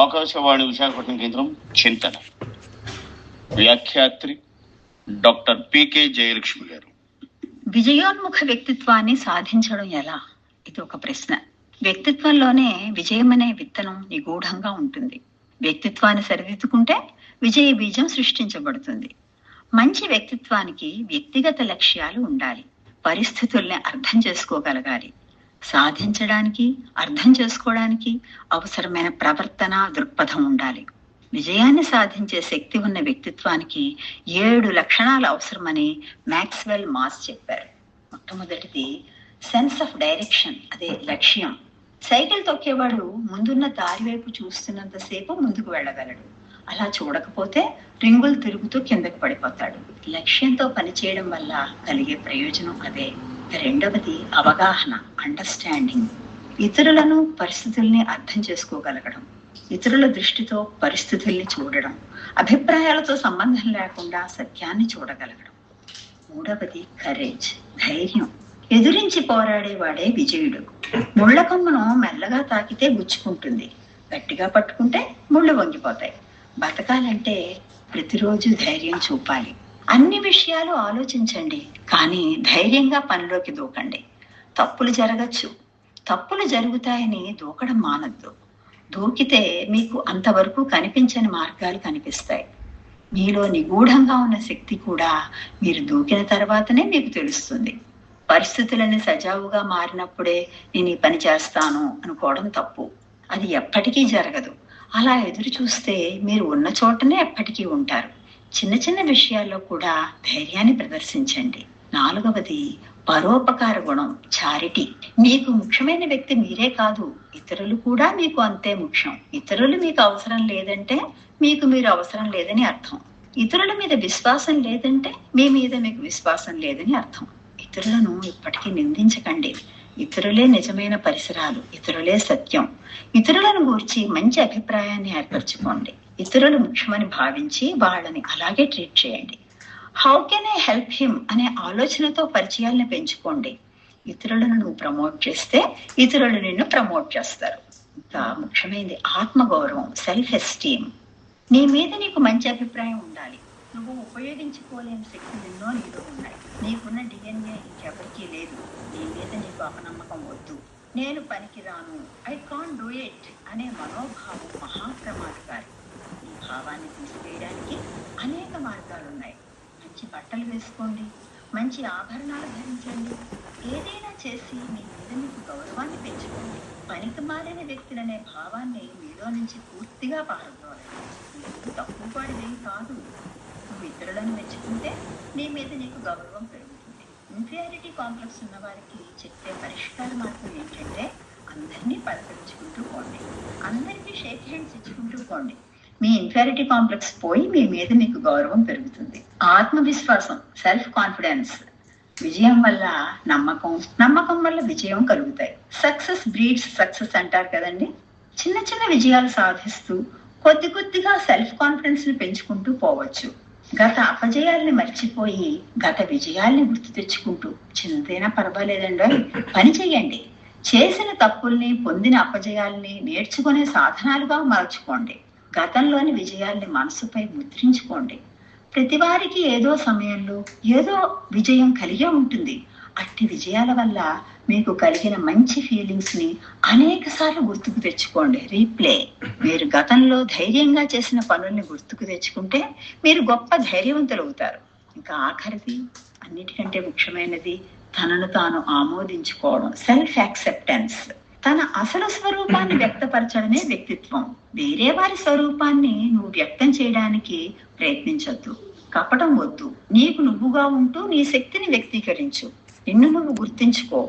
ఆకాశవాణి విశాఖపట్నం కేంద్రం చింతన. వ్యాఖ్యాత్రి doctor PK Jayalakshmi గారు. విజయోన్ముఖ వ్యక్తిత్వాన్ని సాధించడం ఎలా? ఇది ఒక ప్రశ్న. వ్యక్తిత్వంలోనే విజయం అనే విత్తనం నిగూఢంగా ఉంటుంది. వ్యక్తిత్వాన్ని సరిదిద్దుకుంటే విజయ బీజం సృష్టించబడుతుంది. మంచి వ్యక్తిత్వానికి వ్యక్తిగత లక్ష్యాలు ఉండాలి. పరిస్థితుల్ని అర్థం చేసుకోగలగాలి. సాధించడానికి, అర్థం చేసుకోవడానికి అవసరమైన ప్రవర్తన దృక్పథం ఉండాలి. విజయాన్ని సాధించే శక్తి ఉన్న వ్యక్తిత్వానికి 7 లక్షణాలు అవసరమని మ్యాక్స్వెల్ మాస్ చెప్పారు. మొట్టమొదటిది సెన్స్ ఆఫ్ డైరెక్షన్, అదే లక్ష్యం. సైకిల్ తొక్కేవాడు ముందున్న దారి వైపు చూస్తున్నంతసేపు ముందుకు వెళ్ళగలడు. అలా చూడకపోతే రింగులు తిరుగుతూ కిందకు పడిపోతాడు. లక్ష్యంతో పనిచేయడం వల్ల కలిగే ప్రయోజనం అదే. రెండవది అవగాహన, అండర్స్టాండింగ్. ఇతరులను, పరిస్థితుల్ని అర్థం చేసుకోగలగడం, ఇతరుల దృష్టితో పరిస్థితుల్ని చూడడం, అభిప్రాయాలతో సంబంధం లేకుండా సత్యాన్ని చూడగలగడం. మూడవది కరేజ్, ధైర్యం. ఎదురించి పోరాడేవాడే విజయుడు. ముళ్ళ కొమ్మను మెల్లగా తాకితే గుచ్చుకుంటుంది, గట్టిగా పట్టుకుంటే ముళ్ళు వంగిపోతాయి. బతకాలంటే ప్రతిరోజు ధైర్యం చూపాలి. అన్ని విషయాలు ఆలోచించండి, కానీ ధైర్యంగా పనిలోకి దూకండి. తప్పులు జరగచ్చు, తప్పులు జరుగుతాయని దూకడం మానద్దు. దూకితే మీకు అంతవరకు కనిపించని మార్గాలు కనిపిస్తాయి. మీలో నిగూఢంగా ఉన్న శక్తి కూడా మీరు దూకిన తర్వాతనే మీకు తెలుస్తుంది. పరిస్థితులన్నీ సజావుగా మారినప్పుడే నేను ఈ పని చేస్తాను అనుకోవడం తప్పు. అది ఎప్పటికీ జరగదు. అలా ఎదురు చూస్తే మీరు ఉన్న చోటనే ఎప్పటికీ ఉంటారు. చిన్న చిన్న విషయాల్లో కూడా ధైర్యాన్ని ప్రదర్శించండి. నాలుగవది పరోపకార గుణం, చారిటీ. మీకు ముఖ్యమైన వ్యక్తి మీరే కాదు, ఇతరులు కూడా మీకు అంతే ముఖ్యం. ఇతరులు మీకు అవసరం లేదంటే మీకు మీరు అవసరం లేదని అర్థం. ఇతరుల మీద విశ్వాసం లేదంటే మీ మీద మీకు విశ్వాసం లేదని అర్థం. ఇతరులను ఇప్పటికీ నిందించకండి. ఇతరులే నిజమైన పరిసరాలు, ఇతరులే సత్యం. ఇతరులను గూర్చి మంచి అభిప్రాయాన్ని ఏర్పరచుకోండి. ఇతరులు ముఖ్యమని భావించి వాళ్ళని అలాగే ట్రీట్ చేయండి. How can I help him అనే ఆలోచనతో పరిచయాలను పెంచుకోండి. ఇతరులను నువ్వు ప్రమోట్ చేస్తే ఇతరులు నిన్ను ప్రమోట్ చేస్తారు. ఇంకా ముఖ్యమైనది ఆత్మగౌరవం, సెల్ఫ్ ఎస్టీమ్. నీ మీద నీకు మంచి అభిప్రాయం ఉండాలి. నువ్వు ఉపయోగించుకోలేని శక్తులు ఎన్నో నీలో ఉన్నాయి. నీకున్న డిఎన్ఏ ఇంకెవరికీ లేదు. నీ మీద నీకు అపనమ్మకం వద్దు. నేను పనికిరాను, ఐ కాంట్ డూ ఇట్ అనే మనోభావం మహాప్రమాదకారి. ఈ భావాన్ని తీసివేయడానికి అనేక మార్గాలు ఉన్నాయి. మంచి బట్టలు వేసుకోండి, మంచి ఆభరణాలు ధరించండి. ఏదైనా చేసి మీ మీద మీకు గౌరవాన్ని పెంచుకోండి. పనికి మాలిన వ్యక్తులనే భావాన్ని మీలో నుంచి పూర్తిగా పారద్రోలండి. మీరు తక్కువ వాడిదేం కాదు. నువ్వు ఇతరులను మెచ్చుకుంటే నీ మీద నీకు గౌరవం పెరుగుతుంది. ఇన్ఫీరియారిటీ కాంప్లెక్స్ ఉన్న వారికి చెప్పే పరిష్కార మార్గం ఏంటంటే అందరినీ పలకరించుకుంటూ పోండి, అందరికీ షేక్ హ్యాండ్స్ ఇచ్చుకుంటూ పోండి. మీ ఇన్ఫీరియారిటీ కాంప్లెక్స్ పోయి మీ మీద మీకు గౌరవం పెరుగుతుంది. ఆత్మవిశ్వాసం, సెల్ఫ్ కాన్ఫిడెన్స్. విజయం వల్ల నమ్మకం, నమ్మకం వల్ల విజయం కలుగుతాయి. సక్సెస్ బ్రీడ్స్ సక్సెస్ అంటారు కదండి. చిన్న చిన్న విజయాలు సాధిస్తూ కొద్ది కొద్దిగా సెల్ఫ్ కాన్ఫిడెన్స్ ని పెంచుకుంటూ పోవచ్చు. గత అపజయాల్ని మర్చిపోయి గత విజయాల్ని గుర్తు తెచ్చుకుంటూ చిన్నదైనా పర్వాలేదండి పని చెయ్యండి. చేసిన తప్పుల్ని, పొందిన అపజయాల్ని నేర్చుకునే సాధనాలుగా మార్చుకోండి. గతంలోని విజయాల్ని మనసుపై ముద్రించుకోండి. ప్రతి వారికి ఏదో సమయంలో ఏదో విజయం కలిగే ఉంటుంది. అట్టి విజయాల వల్ల మీకు కలిగిన మంచి ఫీలింగ్స్ ని అనేక సార్లు గుర్తుకు తెచ్చుకోండి. రీప్లే. మీరు గతంలో ధైర్యంగా చేసిన పనుల్ని గుర్తుకు తెచ్చుకుంటే మీరు గొప్ప ధైర్యవంతులు అవుతారు. ఇంకా ఆఖరిది, అన్నిటికంటే ముఖ్యమైనది తనను తాను ఆమోదించుకోవడం, సెల్ఫ్ యాక్సెప్టెన్స్. తన అసలు స్వరూపాన్ని వ్యక్తపరచడమే వ్యక్తిత్వం. వేరే వారి స్వరూపాన్ని నువ్వు వ్యక్తం చేయడానికి ప్రయత్నించొద్దు. కపటం వద్దు. నీకు నువ్వుగా ఉంటూ నీ శక్తిని వ్యక్తీకరించు. నిన్ను నువ్వు గుర్తించుకో.